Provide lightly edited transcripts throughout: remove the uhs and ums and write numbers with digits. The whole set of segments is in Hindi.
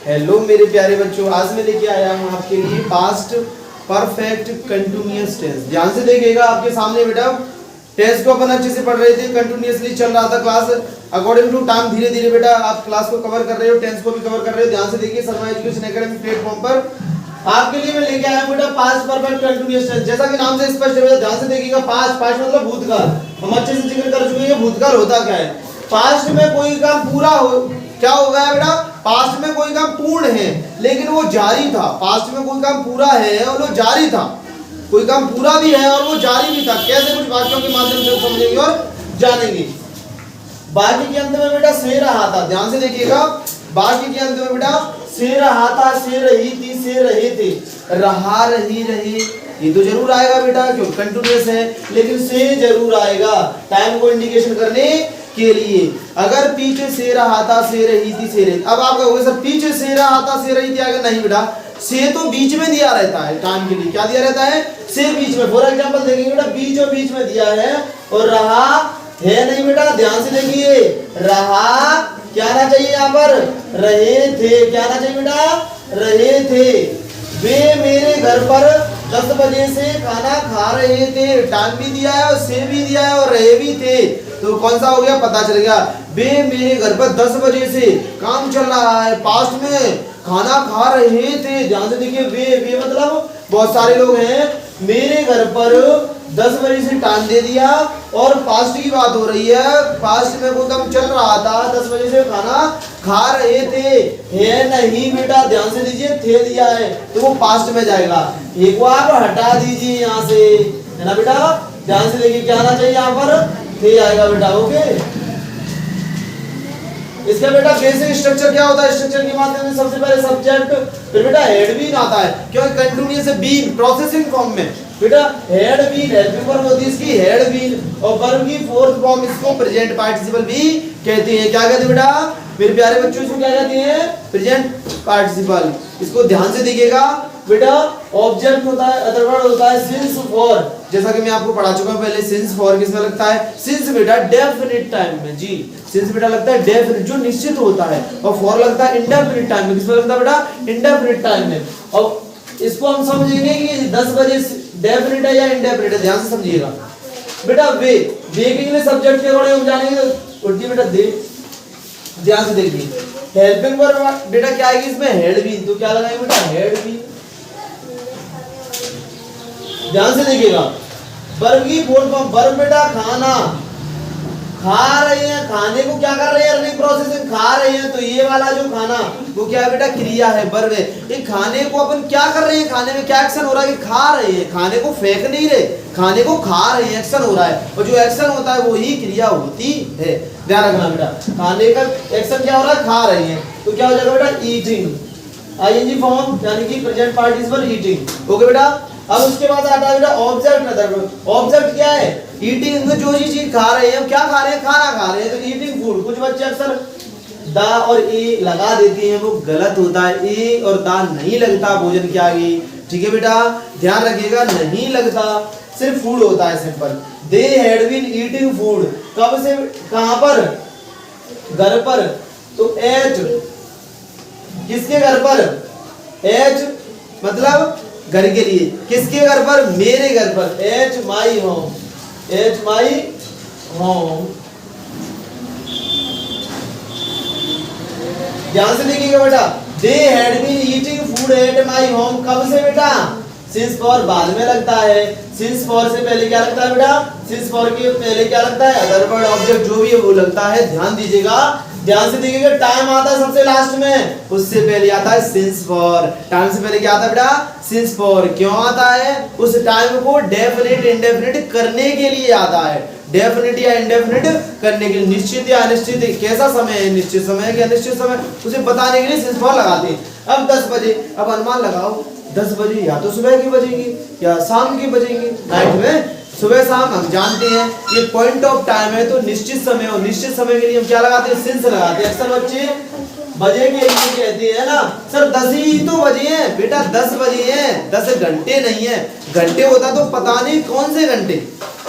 हेलो मेरे प्यारे बच्चों, आज मैं लेके आया हूँ आपके लिए पास्ट परफेक्ट कंटिन्यूअस टेंस। ध्यान से देखिएगा, आपके सामने बेटा टेंस को अपन अच्छे से पढ़ रहे थे, कंटिन्यूअसली चल रहा था क्लास अकॉर्डिंग टू टाइम। धीरे धीरे बेटा आप क्लास को कवर कर रहे हो, टेंस को भी कवर कर रहे हो। ध्यान से देखिए, शर्मा एजुकेशन एकेडमी प्लेटफॉर्म पर आपके लिए मैं लेके आया हूँ बेटा पास्ट परफेक्ट कंटिन्यूअस टेंस। जैसा कि नाम से स्पष्ट है, ध्यान से देखिएगा। पास्ट मतलब भूतकाल, हम अच्छे से जिक्र कर चुके हैं भूतकाल होता क्या है। पास्ट में कोई काम पूरा हो, क्या हो गया बेटा, पास्ट में कोई काम पूर्ण है लेकिन वो जारी था। पास्ट में कोई काम पूरा है और वो जारी था, कोई काम पूरा भी है और वो जारी भी था। कैसे, कुछ वाक्यों के माध्यम से समझेंगे और जानेंगे। बाकी के अंत में बेटा से रहा था, ध्यान से देखिएगा। बाकी के अंत में बेटा से रहा था, से रही थी, से रहे थे, रहा, रही, रहे, ये तो जरूर आएगा बेटा, क्यों कंटिन्यूअस है, लेकिन से जरूर आएगा टाइम को इंडिकेशन करने के लिए। अगर पीछे से रहा था, से रही थी, से रही, अब आप कहोगे सर पीछे से रहा था, से रही थी, अगर नहीं बेटा, से तो बीच में दिया रहता है टाइम के लिए। क्या दिया रहता है, से बीच में। फॉर एग्जांपल देखेंगे बेटा, बीचों बीच में दिया है और रहा है नहीं बेटा। ध्यान से देखिए, रहा क्या आना चाहिए यहाँ पर, रहे थे। क्या आना चाहिए बेटा, रहे थे। वे मेरे घर पर 10 बजे से खाना खा रहे थे। टाइम भी दिया है और से भी दिया है और रहे भी थे, तो कौन सा हो गया पता चल गया। वे मेरे घर पर 10 बजे से काम चल रहा है, पास्ट में खाना खा रहे थे। ध्यान से देखिए, वे मतलब बहुत सारे लोग हैं। मेरे घर पर 10 बजे से टाइम दे दिया और पास्ट की बात हो रही है। पास्ट में कोई काम चल रहा था, 10 बजे से खाना खा रहे थे। है नहीं बेटा, ध्यान से दीजिए, थे दिया है तो वो पास्ट में जाएगा। एक को आप हटा दीजिए यहाँ से, है ना बेटा। ध्यान से देखिए, क्या आना चाहिए यहाँ पर, थे आएगा बेटा। ओके, इसका बेटा बेसिक स्ट्रक्चर क्या होता है, स्ट्रक्चर के माध्यम से सबसे पहले सब्जेक्ट, फिर बेटा हेड बीन आता है, क्योंकि कंटिन्यूअस है, बीन प्रोसेसिंग फॉर्म में बेटा हेड बीन, हेल्पिंग वर्ब होती है इसकी हेड बीन, और वर्ब की फोर्थ फॉर्म इसको प्रेजेंट पार्टिसिपल भी कहते हैं। क्या कहते हैं बेटा मेरे प्यारे बच्चों, इसको क्या कहते हैं, प्रेजेंट पार्टिसिपल। इसको ध्यान से देखिएगा बेटा। ऑब्जेक्ट होता है, अदर वर्ड होता है सिंस फॉर, जैसा कि मैं आपको पढ़ा चुका हूं पहले। सिंस फॉर किसमें लगता है, सिंस बेटा डेफिनिट टाइम में, जी सिंस बेटा लगता है डेफिनिट, जो निश्चित होता है, और फॉर लगता है इंडेफिनिट टाइम में। किसमें लगता है बेटा, इंडेफिनिट टाइम में। और इसको हम समझेंगे कि 10 बजे डेफिनिट है या इंडेफिनिट है। ध्यान से समझिएगा बेटा। वे के लिए सब्जेक्ट के अकॉर्डिंग हम जानेंगे, उल्टी बेटा दे। ध्यान से देखिए, हेल्पिंग वर्ब बेटा क्या आएगी इसमें, हेड बीन, तो क्या लगाएंगे बेटा, हेड बीन। ध्यान से देखिएगा, वर्ब की फोर्थ फॉर्म, वर्ब बेटा खाना, खा रहे हैं, खाने को क्या कर रहे हैं, अर्निंग प्रोसेसिंग, खा रहे हैं, तो ये वाला जो खाना वो क्या है बेटा, क्रिया है, वर्ब है। ये खाने को अपन क्या कर रहे हैं, खाने में क्या एक्शन हो रहा है कि खा रहे हैं, खाने को फेंक नहीं रहे, खाने को खा रहे हैं, एक्शन हो रहा है, और जो एक्शन होता है वो ही क्रिया होती है। ध्यान रखना बेटा, खाने का एक्शन क्या हो रहा है, खा रहे हैं, तो क्या हो जाएगा बेटा, ईटिंग, आईएनजी फॉर्म यानी कि प्रेजेंट पार्टिसिपल ईटिंग। ओके बेटा। अब उसके बाद आता है बेटा ऑब्जेक्ट मेथड। ऑब्जेक्ट क्या है, ईटिंग, जो चीज खा रहे हैं, क्या खा रहे हैं, खाना खा रहे हैं, तो ईटिंग फूड। कुछ बच्चे अक्सर दा और ए लगा देते हैं, वो गलत होता है। ए और दा नहीं लगता भोजन के आगे, ठीक है बेटा, ध्यान रखिएगा, नहीं लगता, सिर्फ फूड होता है, simple. They had been eating food, कब से, कहां पर, घर पर, तो एट, किसके घर पर, एट मतलब घर के लिए, किसके घर पर, मेरे घर पर, at my home, at my home. ध्यान से देखिएगा बेटा, they had been eating food at my home, कब से बेटा, सिंस फॉर बाद में लगता है, सिंस फॉर से पहले क्या लगता है बेटा, सिंस फॉर के पहले क्या लगता है, अदर वर्ड ऑब्जेक्ट जो भी है वो लगता है। ध्यान दीजिएगा, ध्यान से देखिएगा, टाइम आता है सबसे लास्ट में, उससे पहले आता है सिंस फॉर। टाइम से पहले क्या आता है बेटा, सिंस फॉर। क्यों आता है, उस टाइम को डेफिनिट इंडेफिनिट करने के लिए आता है, डेफिनिट या इंडेफिनिट करने के लिए, निश्चित या अनिश्चित, कैसा समय है, निश्चित समय है कि अनिश्चित समय, उसे बताने के लिए सिंस फॉर लगाते हैं। अब 10 बजे, अब अनुमान लगाओ 10 बजे या तो सुबह की बजेंगी या शाम की बजेंगी, नाइट में, सुबह शाम हम जानते हैं ये पॉइंट ऑफ टाइम है, तो निश्चित समय, और निश्चित समय के लिए हम क्या लगाते हैं, सिंस लगाते हैं। अक्सर बच्चे बजे के लिए कहते हैं ना, सर 10 ही तो बजे हैं बेटा, 10 बजे हैं, 10 घंटे नहीं है। घंटे होता तो पता नहीं कौन से घंटे,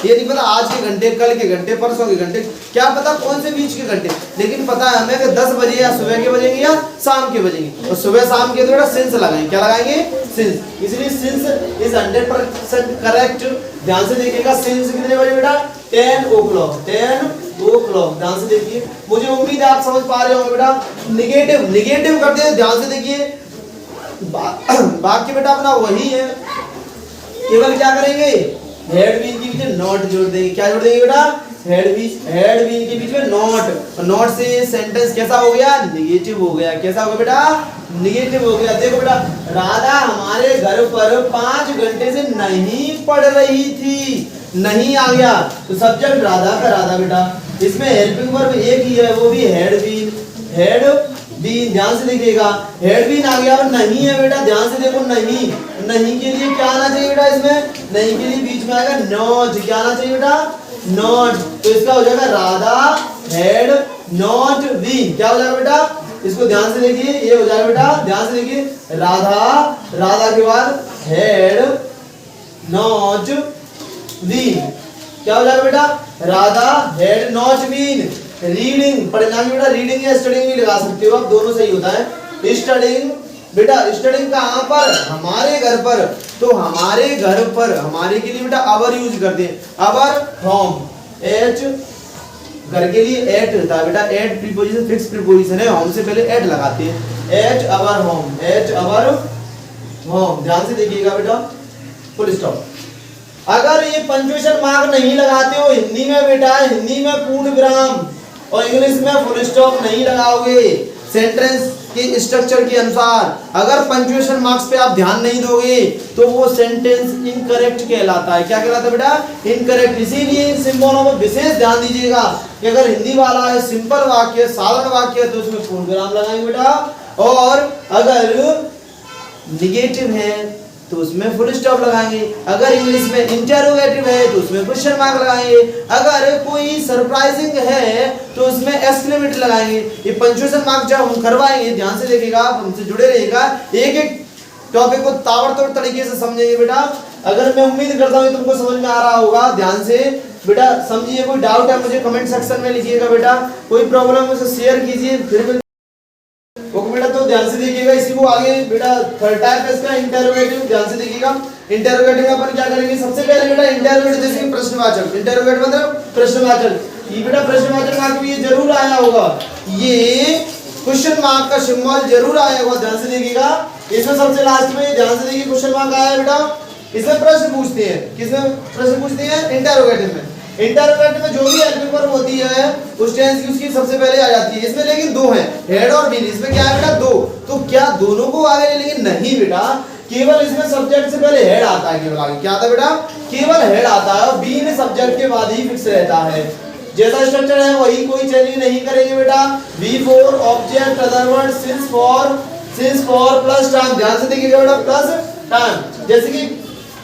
ये नहीं पता आज के घंटे, कल के घंटे, परसों के घंटे, क्या पता कौन से बीच के घंटे, लेकिन पता है हमें कि 10 बजे या सुबह के बजेंगे या शाम के बजेंगे। और सुबह शाम के तो बेटा सिंस लगाएंगे, क्या लगाएंगे, सिंस। इसलिए सिंस इज 100% करेक्ट। ध्यान से देखिएगा, सिंस कितने बजे बेटा, 10 o'clock, 10 o'clock। ध्यान से देखिए, मुझे उम्मीद है आप समझ पा रहे होंगे बेटा। निगेटिव करते हैं, ध्यान से देखिए, वाक्य बेटा अपना वही है, केवल क्या करेंगे, हेड बीन के बीच में नॉट जोड़ देंगे। क्या जोड़ देंगे बेटा, हेड बीन के बीच में नॉट। और नॉट से सेंटेंस कैसा हो गया, निगेटिव हो गया। कैसा हो गया बेटा, निगेटिव हो गया। देखो बेटा, राधा हमारे घर पर 5 घंटे से नहीं पढ़ रही थी, नहीं आ गया तो सब्जेक्ट राधा का राधा बेटा। इसमें हेल्पिंग वर्ब एक ही है, वो भी हेड बीन। ध्यान से देखिएगा, हेड बीन आ गया और नहीं है बेटा। ध्यान से देखो, नहीं के लिए क्या आना चाहिए बेटा, इसमें नहीं के लिए बीच में आएगा नॉट। क्या आना चाहिए बेटा, नॉट। तो इसका हो जाएगा राधा हेड नॉट बीन। क्या हो जाएगा बेटा, इसको ध्यान से देखिए, ये हो जाएगा बेटा, ध्यान से देखिए, राधा के बाद हेड नॉट बीन। क्या हो जाएगा बेटा, Radha had not been. Reading पढ़ना बेटा, रीडिंग या स्टडिंग भी लगा सकते हो आप, दोनों सही होता है। स्टडिंग बेटा, स्टडिंग कहाँ पर, हमारे घर पर। तो हमारे घर पर, हमारे के लिए बेटा अवर यूज करते हैं, अवर होम। एच घर के लिए एट होता है बेटा, एट प्रीपोजिशन फिक्स प्रीपोजिशन है, होम से पहले एट लगाते हैं। At our home, at our home. ध्यान से देखिएगा बेटा, फुल स्टॉप। अगर ये पंक्चुएशन मार्क नहीं लगाते हो हिंदी में बेटा, हिंदी में पूर्ण विराम और इंग्लिश में फुल स्टॉप नहीं लगाओगे सेंटेंस के स्ट्रक्चर के अनुसार, अगर पंक्चुएशन मार्क्स पे आप ध्यान नहीं दोगे तो वो सेंटेंस इनकरेक्ट कहलाता है। क्या कहलाता है बेटा, इनकरेक्ट। इसीलिए सिंबलों में विशेष ध्यान दीजिएगा कि अगर हिंदी वाला है सिंपल वाक्य, साधारण वाक्य है तो उसमें पूर्ण विराम लगाएंगे बेटा, और अगर निगेटिव है तो उसमें फुल स्टॉप लगाएंगे। अगर इंग्लिश में इंटरोगेटिव है तो उसमें क्वेश्चन मार्क लगाएंगे। अगर कोई सरप्राइजिंग है तो उसमें एक्सक्लेमेटरी लगाएंगे। ये पंक्चुएशन मार्क जब हम करवाएंगे, ध्यान से देखिएगा, आप हमसे जुड़े रहिएगा, एक एक टॉपिक को ताबड़तोड़ तरीके से समझेंगे बेटा। अगर मैं उम्मीद करता हूँ तुमको समझ में आ रहा होगा, ध्यान से बेटा समझिए। कोई डाउट है मुझे कमेंट सेक्शन में लिखिएगा बेटा, कोई प्रॉब्लम है उसे शेयर कीजिए। फिर ओके बेटा, तो ध्यान से देखिएगा, इसी को आगे बेटा थर्ड टाइप है इसका इंटरोगेटिव। ध्यान से देखिएगा, इंटरोगेटिव में अपन क्या करेंगे, सबसे पहले बेटा इंटरोगेटिव जैसे कि प्रश्नवाचक, इंटरोगेटिव मतलब प्रश्नवाचक। ये बेटा प्रश्नवाचक मार्क भी ये जरूर आया होगा, ये क्वेश्चन मार्क का सिंबल जरूर आया होगा। ध्यान से देखिएगा, इसमें सबसे लास्ट में ध्यान से देखिए क्वेश्चन मार्क आया है बेटा। इसमें प्रश्न पूछते हैं, किसमें प्रश्न पूछते हैं, इंटरोगेटिव में। इंटरोगेटिव में जो भी हेल्पिंग वर्ब होती है उस टेंस की उसकी सबसे पहले आ जाती है। इसमें लेकिन दो हैं, हेड और बीन। इसमें क्या है बेटा, दो। तो क्या दोनों को आगे ले लेंगे, नहीं बेटा, केवल इसमें सब्जेक्ट से पहले हेड आता है। केवल आगे क्या आता है बेटा, केवल हेड आता है, और बीन सब्जेक्ट के बाद ही फिक्स रहता है। जैसा स्ट्रक्चर है वही, कोई चेंजिंग नहीं करेंगे बेटा। Before object other word since for plus time. ध्यान से देखिएगा बेटा, प्लस टाइम। जैसे कि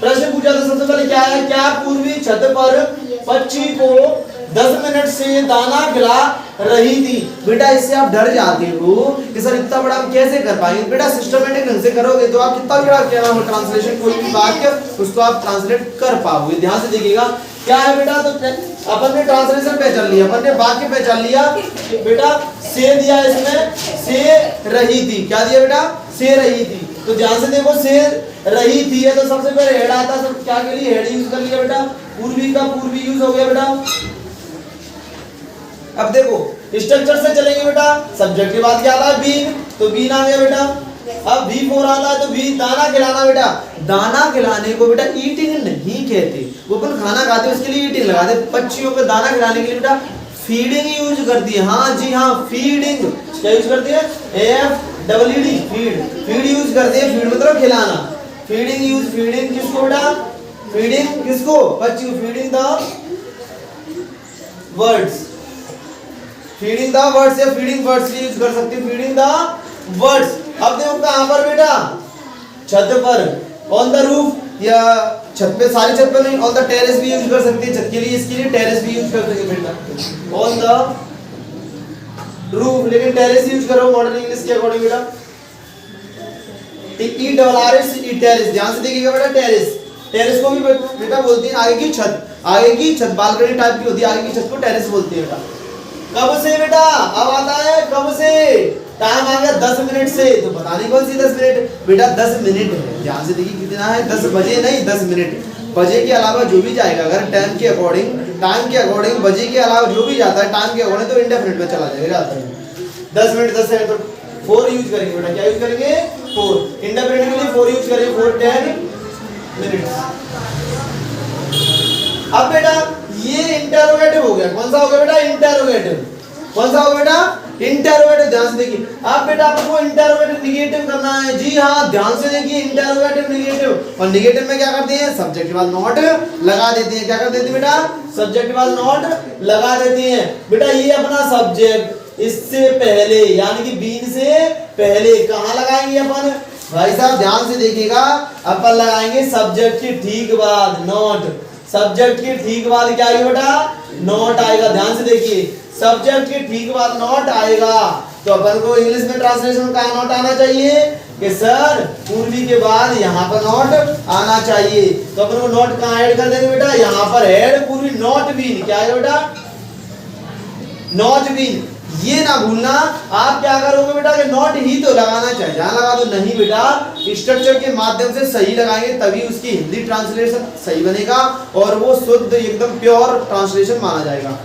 प्रश्न पूछा था सबसे पहले क्या है, क्या पूर्वी छत पर पक्षी को 10 मिनट से दाना खिला रही थी। बेटा इससे आप डर जाते हो कि सर इतना बड़ा हम कैसे कर पाएंगे। बेटा सिस्टमेटिक ढंग से करोगे तो आप कितना बड़ा क्या नाम है ट्रांसलेशन, कोई भी वाक्य उसको आप ट्रांसलेट कर पाओगे। ध्यान से देखिएगा क्या है बेटा, तो अपन ने ट्रांसलेशन पहचान लिया, अपन ने वाक्य पहचान लिया। बेटा से दिया, इसमें से रही थी। क्या दिया बेटा, से रही थी। तो ध्यान से देखो, से रही थी है तो सबसे पहले हेड आता है। सब क्या के लिए हेड यूज कर लिया बेटा, पूर्वी का पूर्वी यूज हो गया बेटा। अब देखो स्ट्रक्चर से चलेंगे बेटा, सब्जेक्ट के बाद क्या आता है, बीन, तो बीन आ गया बेटा। अब V4 आता है तो V दाना खिलाना बेटा। दाना खिलाने को बेटा ईटिंग नहीं कहते, वो अपन खाना खाते हैं उसके लिए ईटिंग लगाते। पक्षियों को दाना खिलाने के लिए बेटा फीडिंग यूज करती है। हाँ जी हाँ, फीडिंग क्या यूज करती है, FEED, फीड, फीड यूज करते हैं। फीड मतलब खिलाना, फीडिंग यूज, फीडिंग किसको बेटा, फीडिंग किसको, पक्षी, feeding the words, feeding the words या फीडिंग वर्ड्स यूज कर सकते हैं, फीडिंग द वर्ड्स। अब देखो कहां पर बेटा, छत पर, ऑन द रूफ, या छत पे, सारी छत पर नहीं, ऑन द टेरेस भी यूज कर सकते हैं। छत के लिए, इसके लिए टेरेस भी यूज कर सकते हैं बेटा, ऑन द रूफ, लेकिन टेरेस यूज करो मॉडर्न इंग्लिश के अकॉर्डिंग बेटा। टेरेस, ध्यान से देखिएगा बेटा, टेरेस, टेरेस को भी बेटा बोलते हैं आगे की छत। आगे की छत बालकनी टाइप की होती है, आगे की छत को टेरेस बोलते हैं बेटा। कब से बेटा, अब आता है कब से, टाइम आ गया 10 मिनट से, तो पता नहीं कौन सी 10 मिनट बेटा, 10 मिनट है, ध्यान से देखिए कितना है, 10 बजे नहीं 10 मिनट। बजे के अलावा जो भी जाएगा अगर टाइम के अकॉर्डिंग बजे के अलावा जो भी जाता है टाइम के अकॉर्डिंग तो इंडेफिनिट में चला जाएगा। 10 मिनट 10 सेकंड तो 4 यूज करेंगे बेटा, क्या यूज करेंगे 4, इंडेफिनिट के लिए 4 यूज करेंगे, 4 10 मिनट्स। अब बेटा ये इंटरोगेटिव हो गया, कौन सा हो गया बेटा, इंटरोगेटिव, कौन सा होगा बेटा, इंटरोगेटिव। ध्यान से देखिए, अब बेटा आपको इंटरोगेटिव निगेटिव करना है, जी हाँ ध्यान से देखिए, इंटरोगेटिव निगेटिव, और निगेटिव में क्या करते हैं, सब्जेक्ट के बाद नॉट लगा देते हैं, क्या कर देते हैं बेटा, सब्जेक्ट के बाद नॉट लगा देते हैं। बेटा ये अपना सब्जेक्ट इससे पहले यानी कि बीन से पहले कहाँ लगाएंगे अपन, भाई साहब ध्यान से देखिएगा, अपन लगाएंगे सब्जेक्ट के ठीक बाद नॉट, सब्जेक्ट के ठीक बाद क्या आएगा बेटा, नॉट आएगा। ध्यान से देखिए, सब्जेक्ट के ठीक बाद नॉट आएगा, तो अपन को इंग्लिश में ट्रांसलेशन का नॉट आना चाहिए कि सर पूर्वी के बाद यहाँ पर नॉट आना चाहिए, तो अपन को नॉट कहाँ ऐड कर देंगे बेटा, यहाँ पर ऐड पूर्वी नॉट बीन, क्या है बेटा, नॉट बीन। ये ना भूलना, आप क्या करोगे बेटा कि नॉट ही तो लगाना चाहिए, जहां लगा दो नहीं बेटा, स्ट्रक्चर के माध्यम से सही लगाएंगे तभी उसकी हिंदी ट्रांसलेशन सही बनेगा और वो शुद्ध एकदम प्योर ट्रांसलेशन माना जाएगा।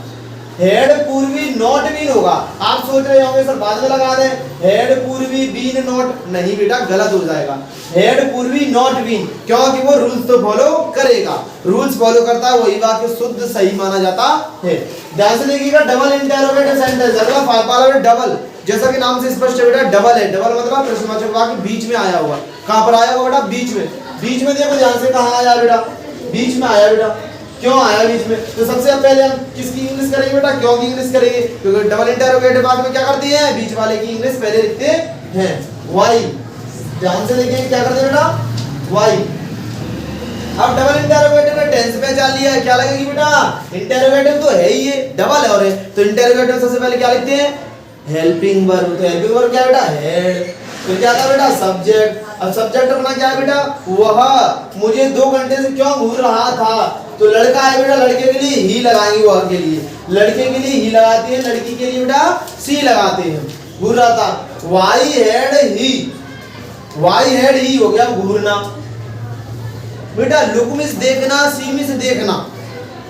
हेड पूर्वी नॉट बीन होगा, आप सोच रहे होंगे सर बाद में लगा दें, हेड पूर्वी बीन नॉट, नहीं बेटा गलत हो जाएगा, हेड पूर्वी नॉट बीन, क्योंकि वो रूल्स तो फॉलो करेगा, रूल्स फॉलो करता है वही वाक्य शुद्ध सही माना जाता है। ध्यान से देखिएगा, डबल इंटरोगेटिव सेंटेंस, अगला पाला डबल, जैसा कि नाम से स्पष्ट है बेटा डबल है, डबल मतलब प्रश्नवाचक वाक्य बीच में आया हुआ, कहां पर आया हुआ बेटा, बीच में, बीच में देखो ध्यान से कहां आया बेटा, बीच में आया बेटा, क्यों आया बीच में, तो सबसे पहले हम किसकी इंग्लिश करेंगे बेटा, क्यों की इंग्लिश करेंगे, क्योंकि डबल इंटरोगेटिव वाक्य में क्या करते हैं, बीच वाले की इंग्लिश पहले लिखते हैं, व्हाई। ध्यान से देखिए क्या करते हैं बेटा, व्हाई। अब डबल इंटरोगेटिव का टेंस पहचान लिया है, क्या लगेगी बेटा, इंटरोगेटिव तो है ही ये, डबल है और है, तो इंटरोगेटिव सबसे पहले क्या लिखते हैं, हेल्पिंग वर्ब, तो हेल्पिंग वर्ब क्या बेटा, हेड, तो क्या था बेटा, सब्जेक्ट। अब सब्जेक्ट अपना क्या है बेटा, वह मुझे 2 घंटे से क्यों घूर रहा था, तो लड़का है बेटा, लड़के के लिए ही लगाएंगे, वह के लिए, लड़के के लिए ही लगाते हैं, लड़की के लिए बेटा सी लगाते हैं, घूर रहा था, वाई हेड ही, वाई हेड ही हो गया घूरना। बेटा लुक मिस देखना, सी मिस देखना,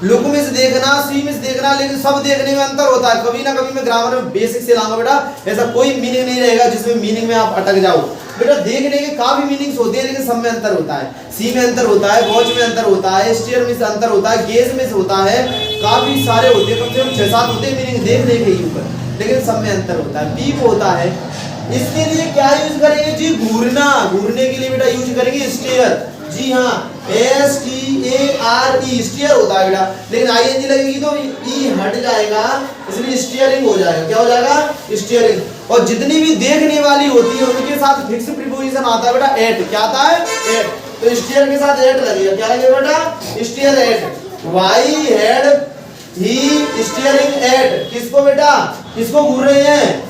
लुक मिस देखना, सी मिस देखना, लेकिन सब देखने में अंतर होता है, कभी ना कभी मैं ग्रामर में बेसिक से लाऊंगा बेटा, ऐसा कोई मीनिंग नहीं रहेगा जिसमें मीनिंग में आप अटक जाओ। बेटा देखने के काफी मीनिंग्स होते हैं लेकिन सब में अंतर होता है, सी में अंतर होता है, वॉच में अंतर होता है, स्टीयर में अंतर होता है, गेज में होता है, काफी सारे होते हैं, कम से कम 6-7 होते हैं मीनिंग देखने के ही ऊपर, लेकिन सब में अंतर होता है। बी को होता है, इसके लिए क्या यूज करेंगे जी, घूरना, घूरने के लिए बेटा यूज करेंगे स्टीयर, जी हाँ STARE स्टीयर होता है बेटा, लेकिन ING लगेगी तो ई हट जाएगा, इसलिए स्टीयरिंग हो जाएगा, क्या हो जाएगा, स्टीयरिंग। और जितनी भी देखने वाली होती है उनके साथ फिक्स प्रीपोजिशन आता है बेटा एट, क्या आता है एट, तो स्टीयर के साथ एट लगेगा, क्या लगेगा बेटा, स्टीयर एट, वाई हेड ही स्टीयरिंग एट, किसको बेटा, किसको घूर रहे हैं।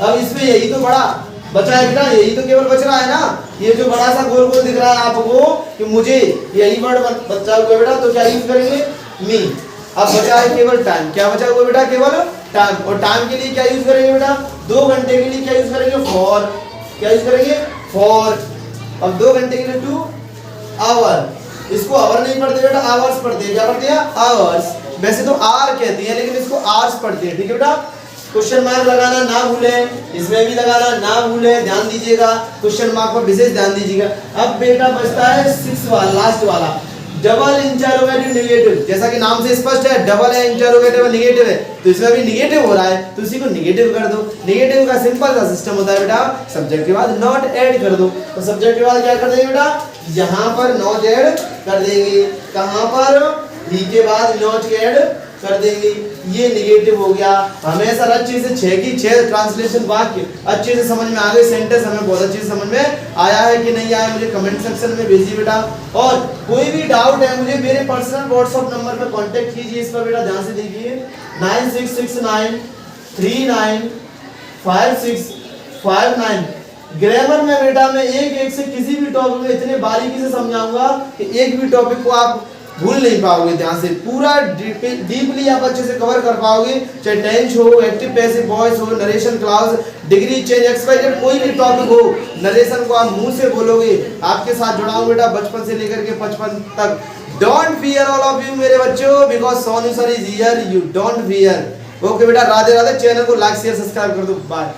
अब इसमें यही तो बड़ा बचा है बेटा, यही तो केवल बच रहा है ना, ये जो बड़ा सा गोल गोल दिख रहा है आपको कि मुझे यही वर्ड बचा हुआ बेटा, तो क्या यूज करेंगे, मी। अब बचा है केवल टाइम, क्या बचा हुआ बेटा, केवल टाइम, और टाइम के लिए क्या यूज करेंगे बेटा, 2 घंटे के लिए क्या यूज करेंगे, फॉर, क्या यूज करेंगे, फॉर। अब 2 घंटे के लिए 2 आवर, इसको आवर नहीं पढ़ते बेटा, आवर्स पढ़ते हैं, क्या पढ़ते हैं, आवर्स, वैसे तो आर कहते हैं लेकिन इसको आवर्स पढ़ते हैं, ठीक है बेटा। क्वेश्चन मार्क लगाना ना भूलें, इसमें भी लगाना ना भूलें, ध्यान दीजिएगा, क्वेश्चन मार्क पर विशेष ध्यान दीजिएगा। अब बेटा बचता है 6 वाला, लास्ट वाला, डबल इंटरोगेटिव नेगेटिव, जैसा कि नाम से स्पष्ट है डबल है, इंटरोगेटिव नेगेटिव है, तो इसमें भी नेगेटिव हो रहा है तो इसी को नेगेटिव कर दो। नेगेटिव का सिंपल सा सिस्टम होता है बेटा, सब्जेक्ट के बाद नॉट ऐड कर दो, तो सब्जेक्ट के बाद क्या कर देंगे बेटा, यहाँ पर नॉट ऐड कर देंगे, कहाँ पर, ही के बाद नॉट ऐड कर देंगे, ये नेगेटिव हो गया। हमेशा अच्छे से 6 की 6 ट्रांसलेशन वाक्य अच्छे से समझ में आ गए, सेंटेंस हमें बहुत अच्छे से समझ में आया है कि नहीं आया, मुझे कमेंट सेक्शन में भेजिए बेटा, और कोई भी डाउट है मुझे मेरे पर्सनल व्हाट्सएप नंबर पर कांटेक्ट कीजिए, इस पर बेटा ध्यान से देखिए 9669395659। ग्रामर में बेटा मैं एक से किसी भी टॉपिक में इतने बारीकी से समझाऊंगा कि एक भी टॉपिक को आप भूल नहीं पाओगे, ध्यान से पूरा डीपली आप अच्छे से कवर कर पाओगे, चाहे टेंस हो, एक्टिव पैसिव वॉइस हो, नरेशन क्लॉज, डिग्री चेंज, एक्सपाइटेड, कोई भी टॉपिक हो, नरेशन को आप मुंह से बोलोगे। आपके साथ जुड़ा हूं बेटा बचपन से लेकर के 55 तक। Don't fear all of you मेरे बच्चों, because Sonu sir is here, you don't fear. Okay बेटा, राधे राधे। चैनल को लाइक शेयर सब्सक्राइब कर दो, बाय।